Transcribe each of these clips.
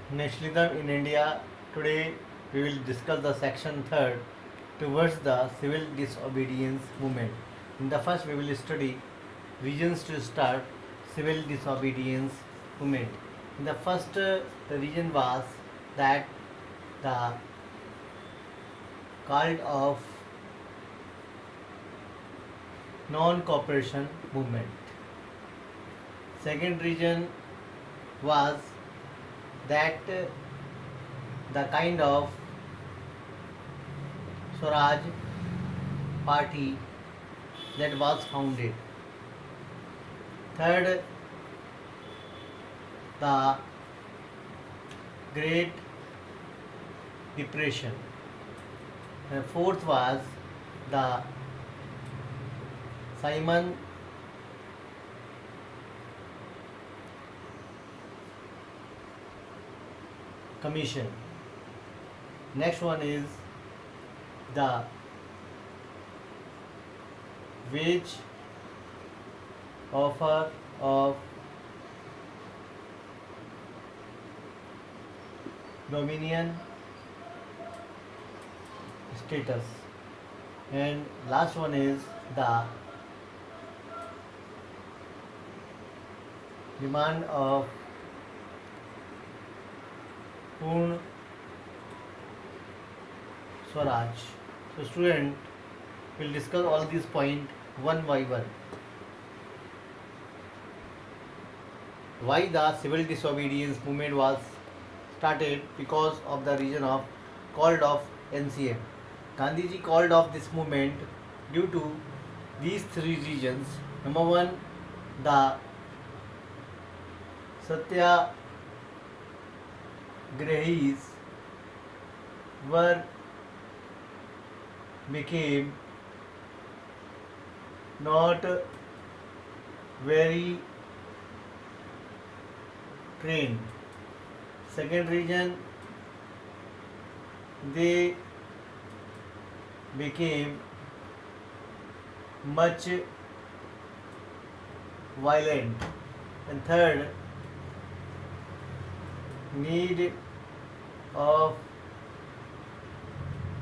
Nationalism in India. Today we will discuss the section third towards the civil disobedience movement. In the first we will study reasons to start civil disobedience movement. In the first the reason was that the cult of non-cooperation movement. Second reason was that the kind of Swaraj party that was founded. Third, the Great Depression. And fourth was the Simon Commission. Next one is the wage offer of dominion status, and last one is the demand of Purn Swaraj. So student will discuss all these points one by one. Why the civil disobedience movement was started? Because of the reason of called of NCM. Gandhiji called off this movement due to these three reasons. Number one, the Satyagrahis were became not very trained. Second reason, they became much violent. And third, need of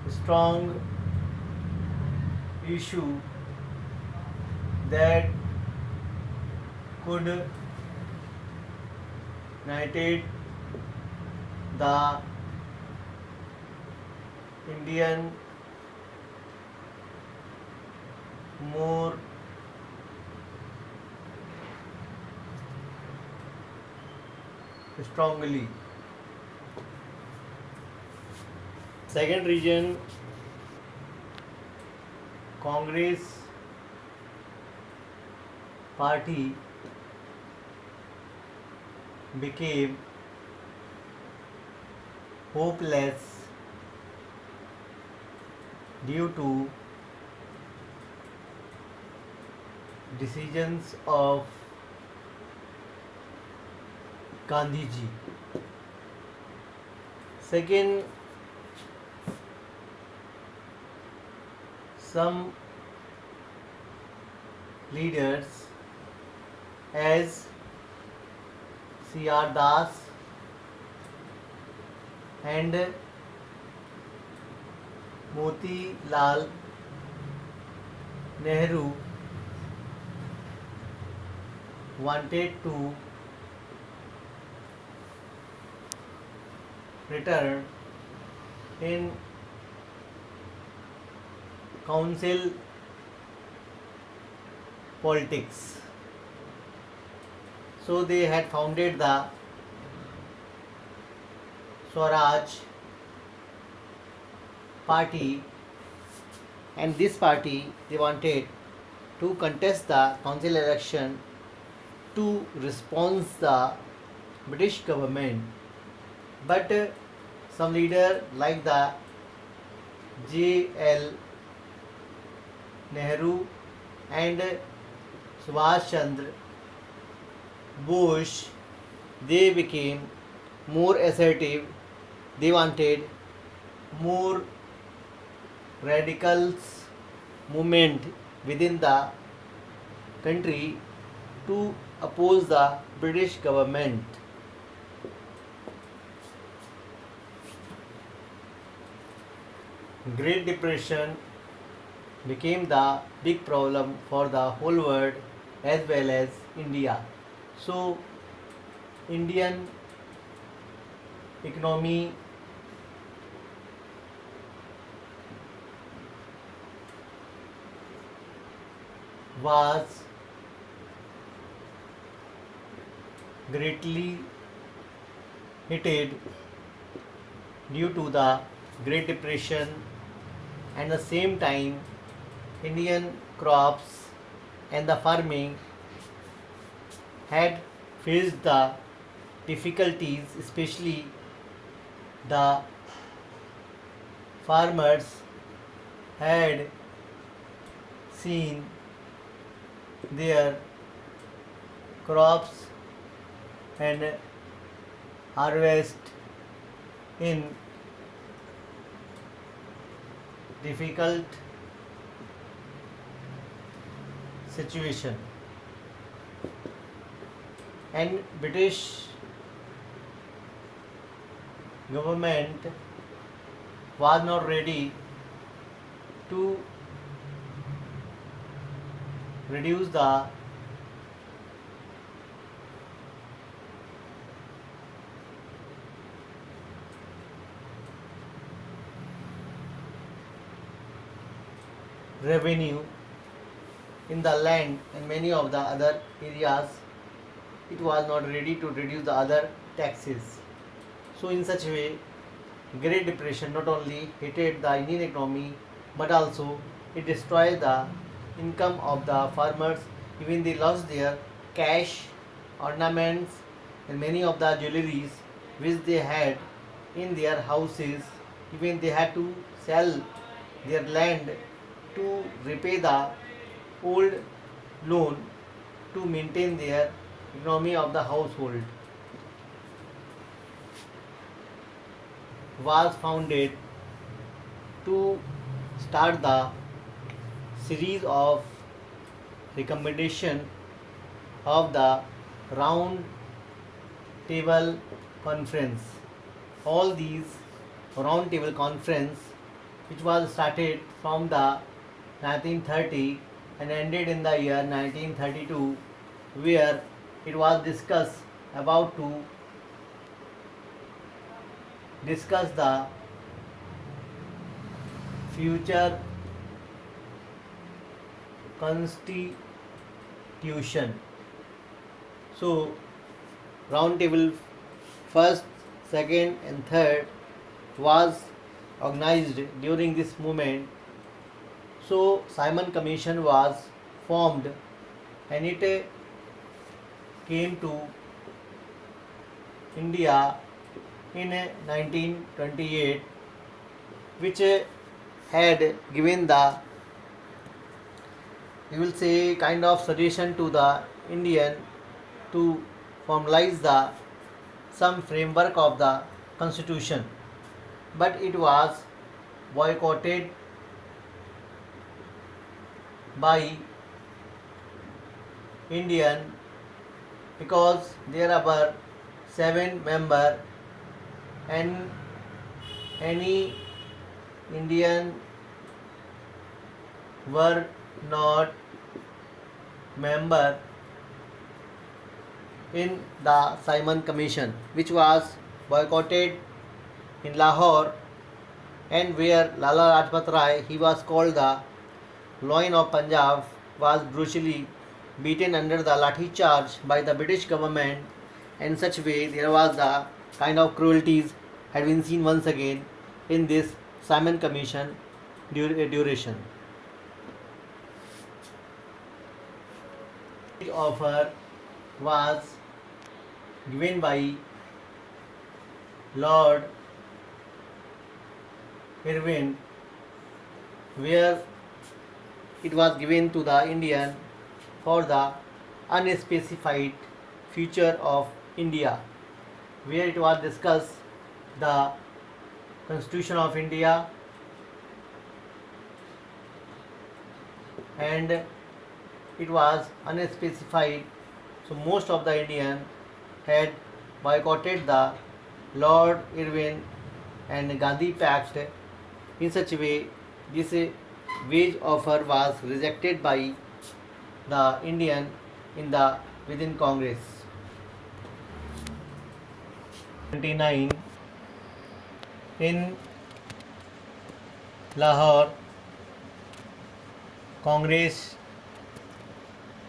strong issue that could united the Indian more strongly. Second reason, Congress party became hopeless due to decisions of Gandhiji. Second, some leaders as C.R. Das and Motilal Nehru wanted to return in council politics. So they had founded the Swaraj party, and this party they wanted to contest the council election to respond the British government. But some leader like the J.L. Nehru and Subhash Chandra Bose, they became more assertive. They wanted more radicals movement within the country to oppose the British government. Great Depression became the big problem for the whole world as well as India. So Indian economy was greatly hit due to the Great Depression, and the same time Indian crops and the farming had faced the difficulties, especially the farmers had seen their crops and harvest in difficult situation, and British government was not ready to reduce the revenue in the land and many of the other areas. It was not ready to reduce the other taxes. So in such a way, Great Depression not only hit the Indian economy but also it destroyed the income of the farmers. Even they lost their cash, ornaments and many of the jewelries which they had in their houses. Even they had to sell their land to repay the old loan to maintain their economy of the household. Was founded to start the series of recommendation of the round table conference. All these round table conference which was started from the 1930 and ended in the year 1932, where it was discussed about to discuss the future constitution. So round table first, second and third was organized during this movement. So Simon Commission was formed and it came to India in 1928, which had given the, we will say, kind of suggestion to the Indian to formalize the some framework of the constitution, but it was boycotted by Indian because there were 7 members and any Indian were not member in the Simon Commission, which was boycotted in Lahore, and where Lala Rajpat Rai, he was called the Lion of Punjab, was brutally beaten under the lathi charge by the British government. In such way there was the kind of cruelties had been seen once again in this Simon Commission duration. The offer was given by Lord Irwin, where it was given to the Indian for the unspecified future of India, where it was discussed the Constitution of India and it was unspecified. So most of the Indian had boycotted the Lord Irwin and Gandhi Pact In such a way, this wage offer was rejected by the Indian in the within Congress. 29 in Lahore Congress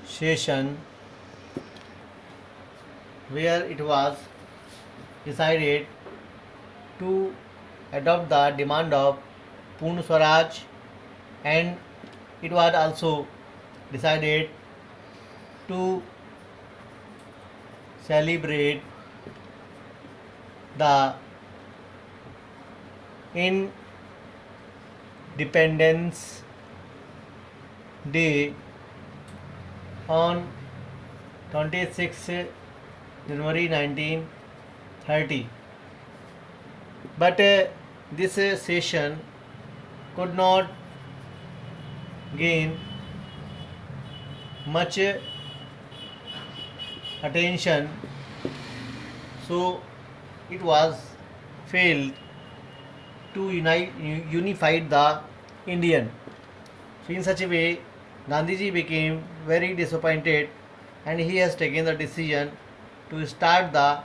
session, where it was decided to adopt the demand of Purna Swaraj, and it was also decided to celebrate the Independence Day on 26 January 1930. But this session could not gain much attention, so it was failed to unify the Indian. So in such a way, Gandhiji became very disappointed, and he has taken the decision to start the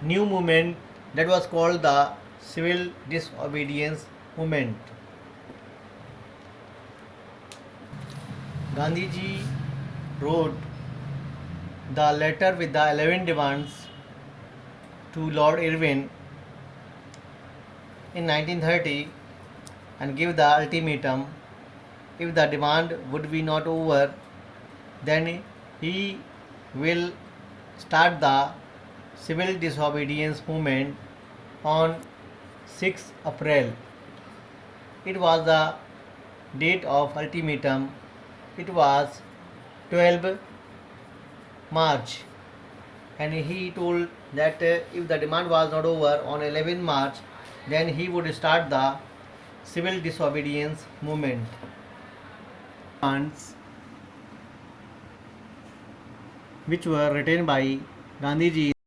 new movement that was called the Civil Disobedience Movement. Gandhiji wrote the letter with the 11 demands to Lord Irwin in 1930 and gave the ultimatum: if the demand would be not over, then he will start the civil disobedience movement on 6 April. It was the date of ultimatum. It was 12 March, and he told that if the demand was not over on 11 March, then he would start the civil disobedience movement. Demands which were written by Gandhiji